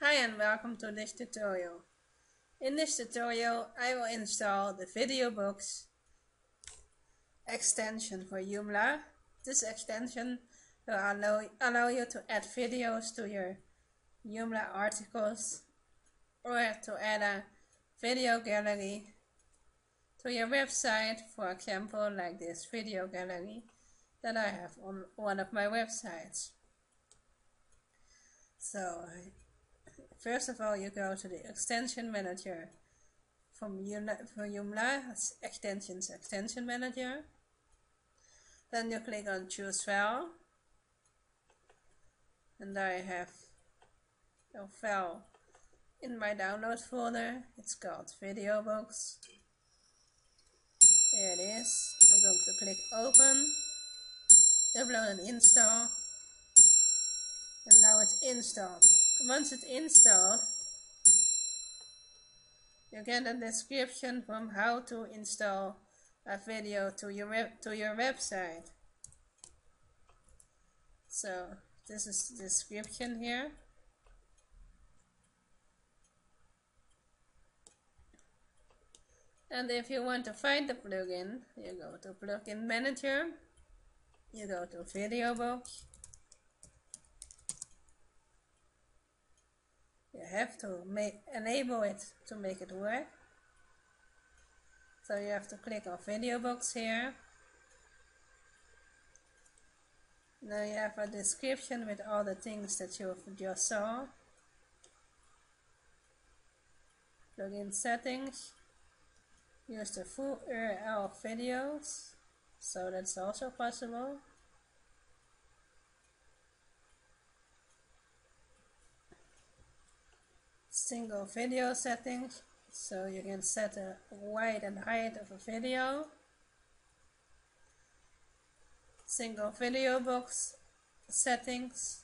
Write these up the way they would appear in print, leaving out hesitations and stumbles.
Hi and welcome to this tutorial. In this tutorial I will install the VideoBox extension for Joomla. This extension will allow you to add videos to your Joomla articles or to add a video gallery to your website, for example like this video gallery that I have on one of my websites. So first of all, you go to the extension manager from Joomla, extension manager. Then you click on choose file, and I have a file in my download folder. It's called VideoBox. Here it is. I'm going to click open, upload and install, and now it's installed. Once it's installed, you get a description from how to install a video to your website. So this is the description here. And if you want to find the plugin, you go to Plugin Manager, you go to VideoBox. You have to enable it to make it work. So you have to click on VideoBox here. Now you have a description with all the things that you just saw. Plugin settings. Use the full URL of videos. So that's also possible. Single video settings, so you can set the width and height of a video. Single video box settings,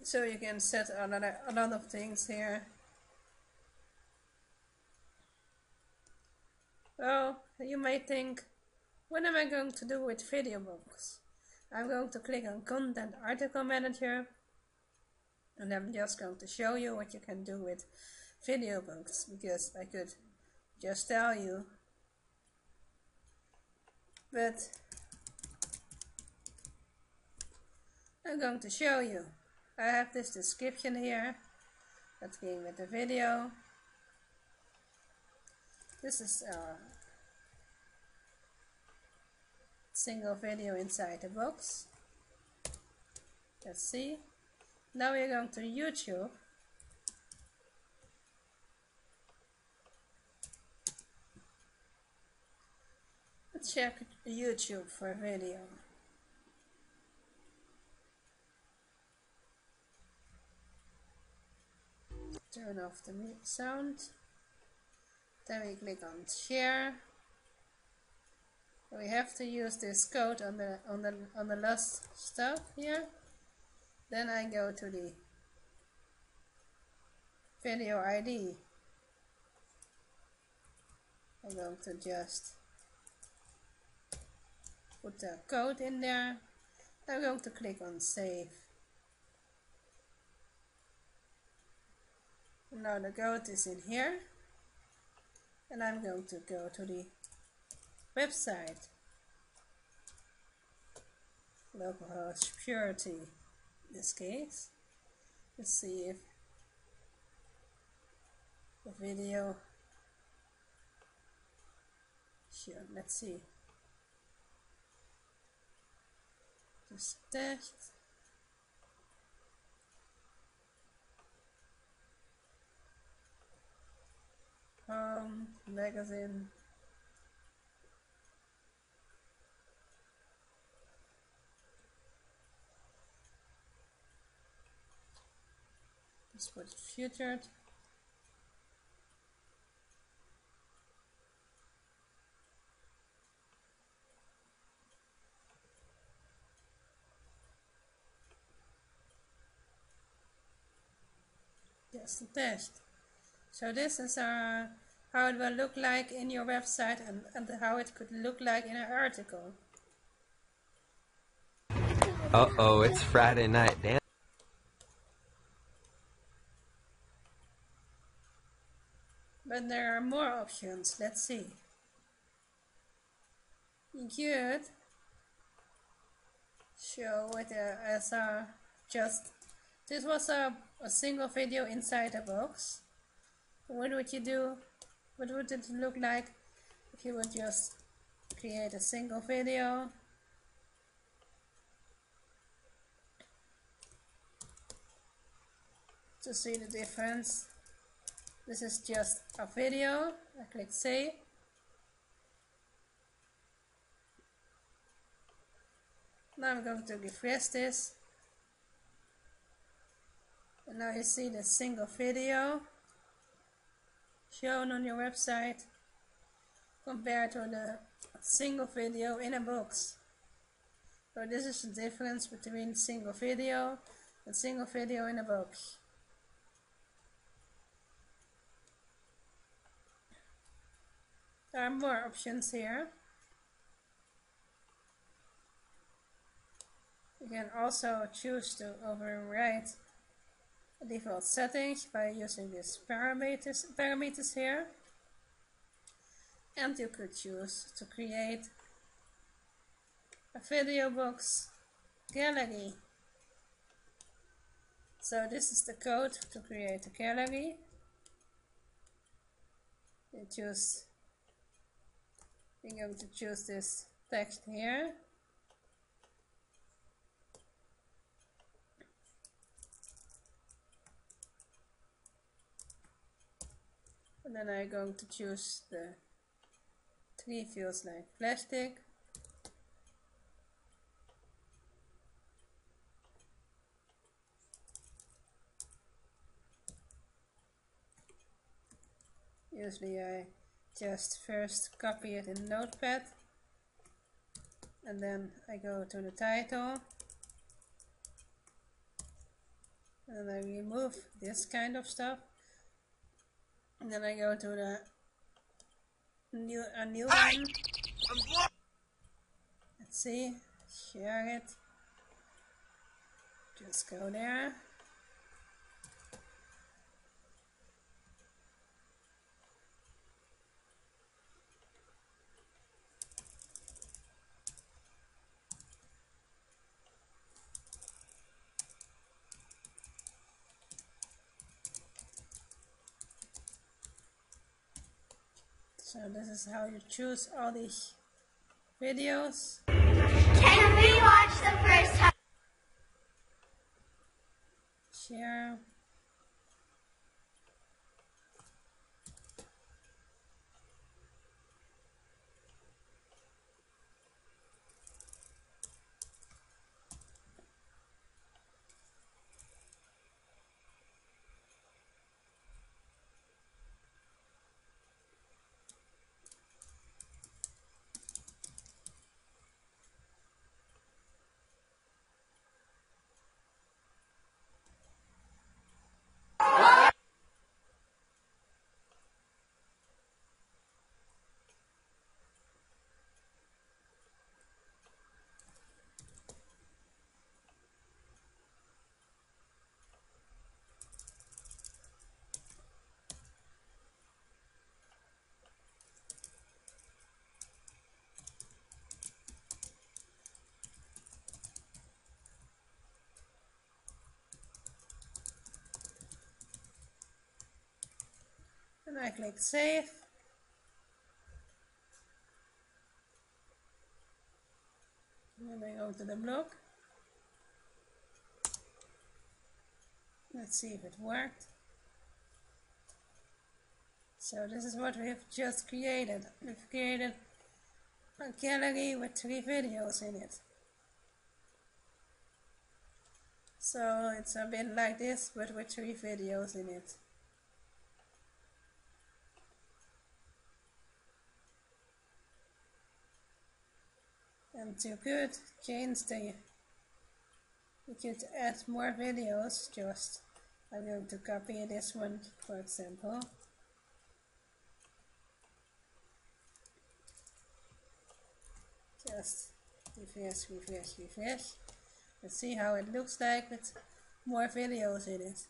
so you can set a lot of things here. Well, you may think, what am I going to do with VideoBox? I'm going to click on Content Article Manager, and I'm just going to show you what you can do with VideoBox, because I could just tell you, but I'm going to show you. I have this description here that came with the video. This is a single video inside the box. Let's see. Now we're going to YouTube. Let's check YouTube for video. Turn off the sound. Then we click on share. We have to use this code on the last stuff here. Then I go to the video ID. I'm going to just put the code in there. I'm going to click on save. Now the code is in here. And I'm going to go to the website. Localhost security. In this case, let's see if the video, sure, let's see, just test. Magazine. Just put it featured. Just a test. So this is how it will look like in your website and how it could look like in an article. Uh-oh, it's Friday night. Damn. But there are more options. Let's see. You could show it as a just. This was a single video inside a box. What would you do? What would it look like if you would just create a single video? To see the difference. This is just a video. I click save. Now I'm going to refresh this. And now you see the single video shown on your website compared to the single video in a box. So this is the difference between single video and single video in a box. There are more options here. You can also choose to override the default settings by using these parameters here. And you could choose to create a video box gallery. So this is the code to create a gallery. I'm going to choose this text here. And then I'm going to choose the tree feels like plastic. Usually I just first copy it in Notepad and then I go to the title and I remove this kind of stuff and then I go to the new one. Let's see, share it, just go there. So this is how you choose all these videos. Can we watch the first time? Share. And I click save. And then I go to the blog. Let's see if it worked. So this is what we've just created. We've created a gallery with 3 videos in it. So it's a bit like this, but with 3 videos in it. And you could change you could add more videos. Just, I'm going to copy this one, for example. Just refresh. Let's see how it looks like with more videos in it.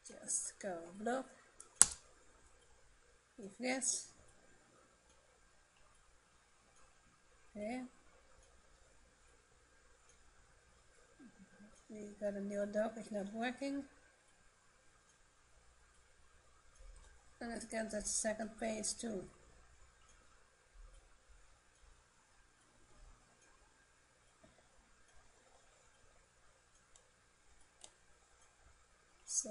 Just go blog. refresh. Okay. We got a new dock, it's not working. And let's get that second page too. So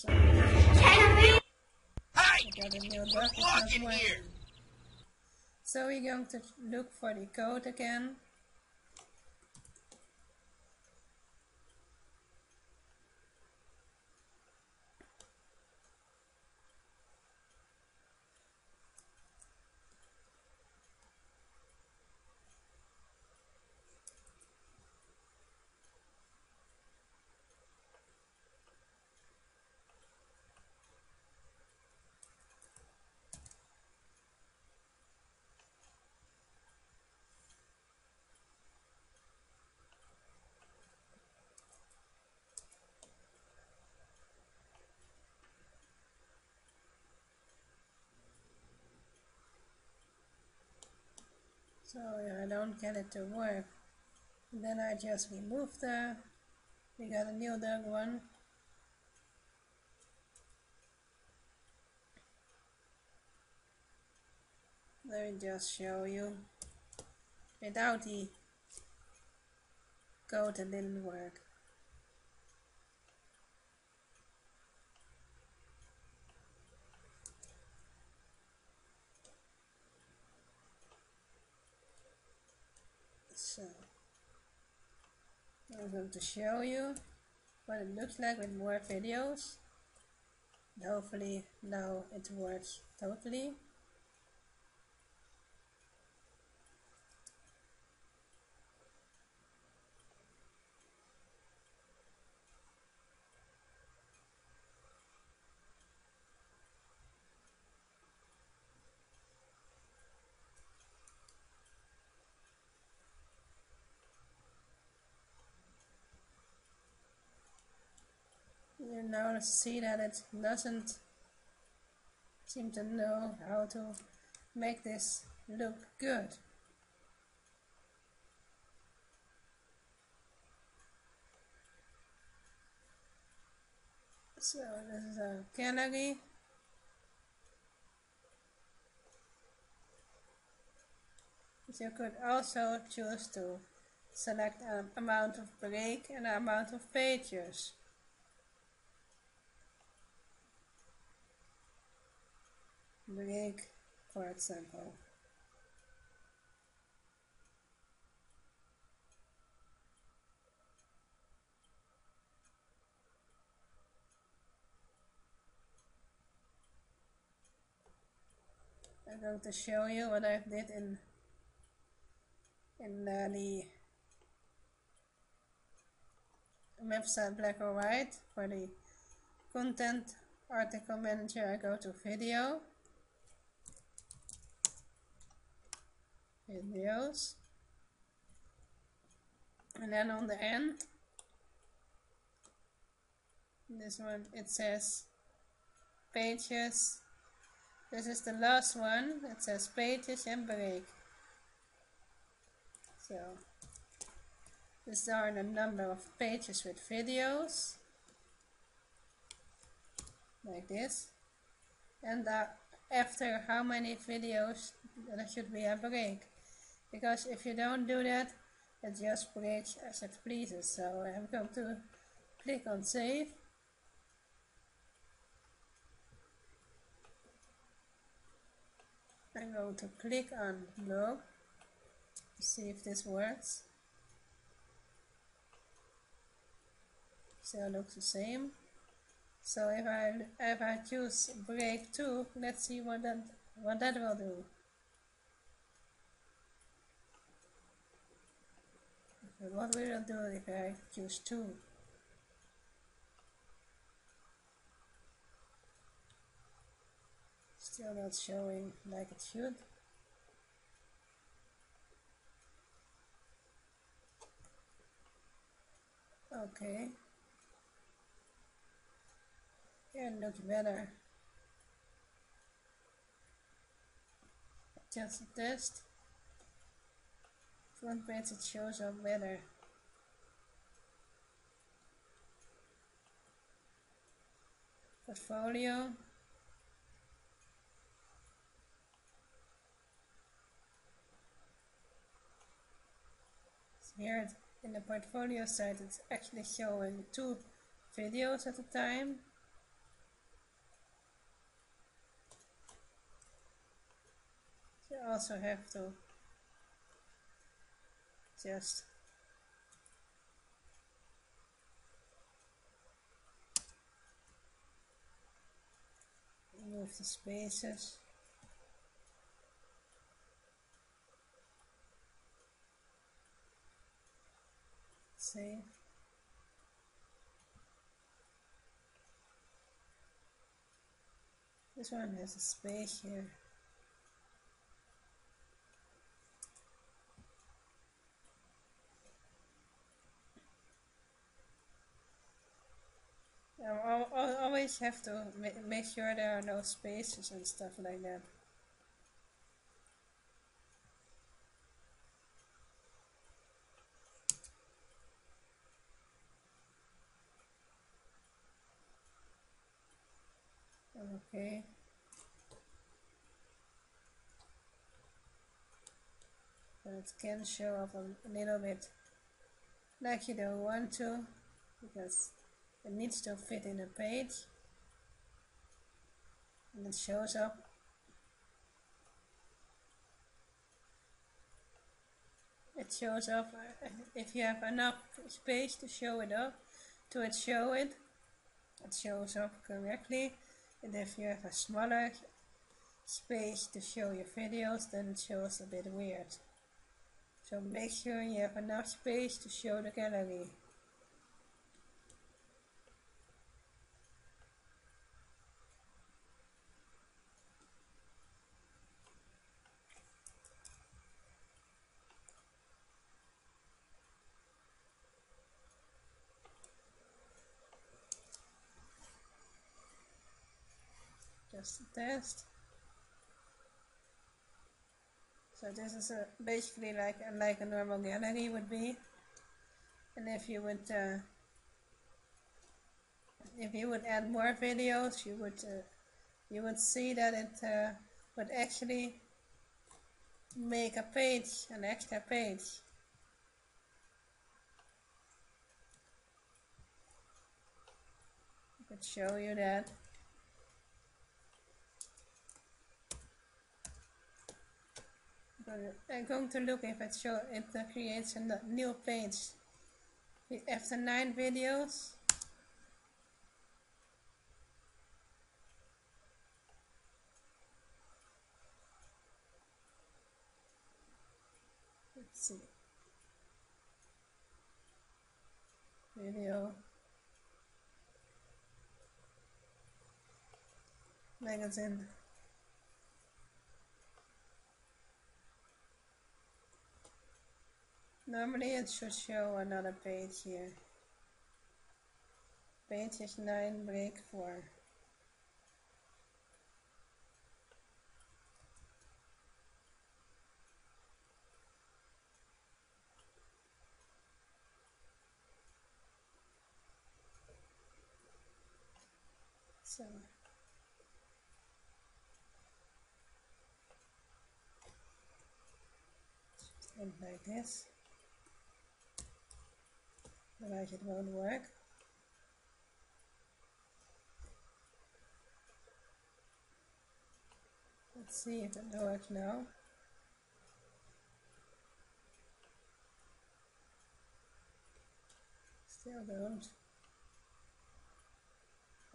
Hey! we got a new dock, it's not working. So we're going to look for the code again. So if I don't get it to work, then I just remove we got a new dock one. Let me just show you. Without the code it didn't work. So I'm going to show you what it looks like with more videos. Hopefully now it works totally. You now see that it doesn't seem to know how to make this look good. So this is a gallery. You could also choose to select an amount of break and an amount of pages. Break, for example. I'm going to show you what I did in the website Black or White. For the content article manager, I go to video, videos, and then on the end, this one, it says pages. This is the last one. It says pages and break. So these are the number of pages with videos, like this, and after how many videos there should be a break, because if you don't do that, it just breaks as it pleases. So I'm going to click on save. I'm going to click on blog to see if this works. Still looks the same. So if I choose break 2, let's see what that will do. Okay, what will it do if I choose 2? Still not showing like it should. Okay. It looks better. Just a test. Front page it shows up better. Portfolio. So here in the portfolio side it's actually showing 2 videos at a time. You also have to just remove the spaces. Save. This one has a space here. I always have to make sure there are no spaces and stuff like that. Okay. But it can show up a little bit like you don't want to, because it needs to fit in a page. And it shows up. It shows up if you have enough space to show it up, it shows up correctly. And if you have a smaller space to show your videos, then it shows a bit weird. So make sure you have enough space to show the gallery. Just a test. So this is basically like a normal gallery would be. And if you would add more videos, you would see that it would actually make a page, an extra page. I could show you that. I'm going to look if it creates a new page after 9 videos. Let's see. Video. Magazine. Normally it should show another page here. Page is 9, break 4. So and like this. Otherwise it won't work. Let's see if it works now. Still don't.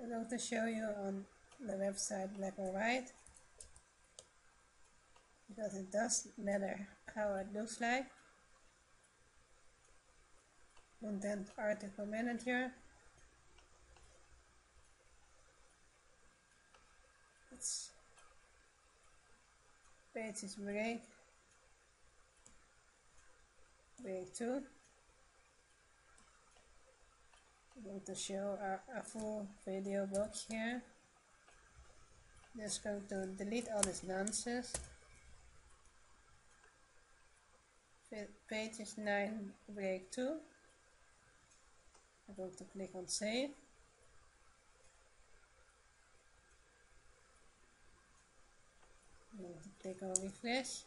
I'm going to show you on the website Black or White, because it does matter how it looks like. Content Article Manager. It's pages break 2, going to show a full video book here. Just going to delete all this nonsense. Pages 9 break 2. I'm going to click on save. I'm going to click on refresh.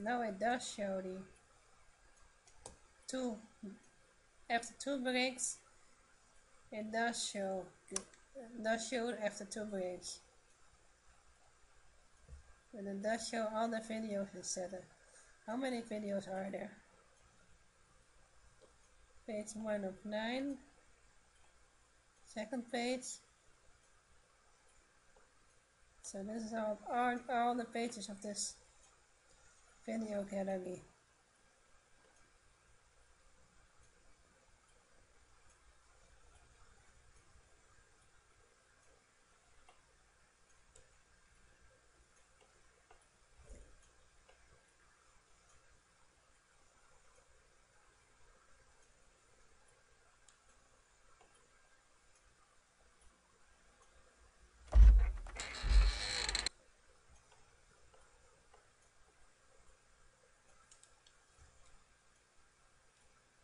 Now it does show the after 2 breaks. It does show after 2 breaks. And it does show all the videos instead. How many videos are there? Page 1 of 9. Second page. So this is all the pages of this video gallery.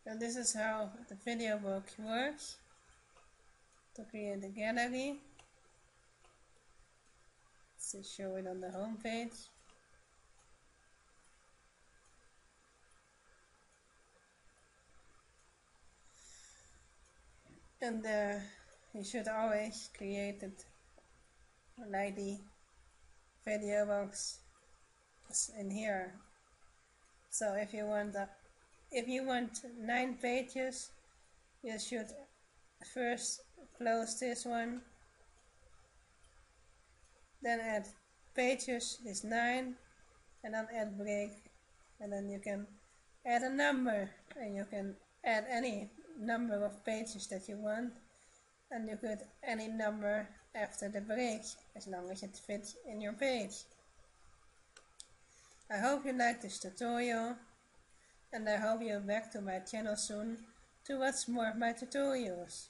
And this is how the video book works. To create the gallery, to show it on the home page. And you should always create it like the video box in here. So if you want 9 pages, you should first close this one, then add pages is 9, and then add break, and then you can add a number, and you can add any number of pages that you want, and you could any number after the break as long as it fits in your page. I hope you liked this tutorial, and I hope you're back to my channel soon to watch more of my tutorials.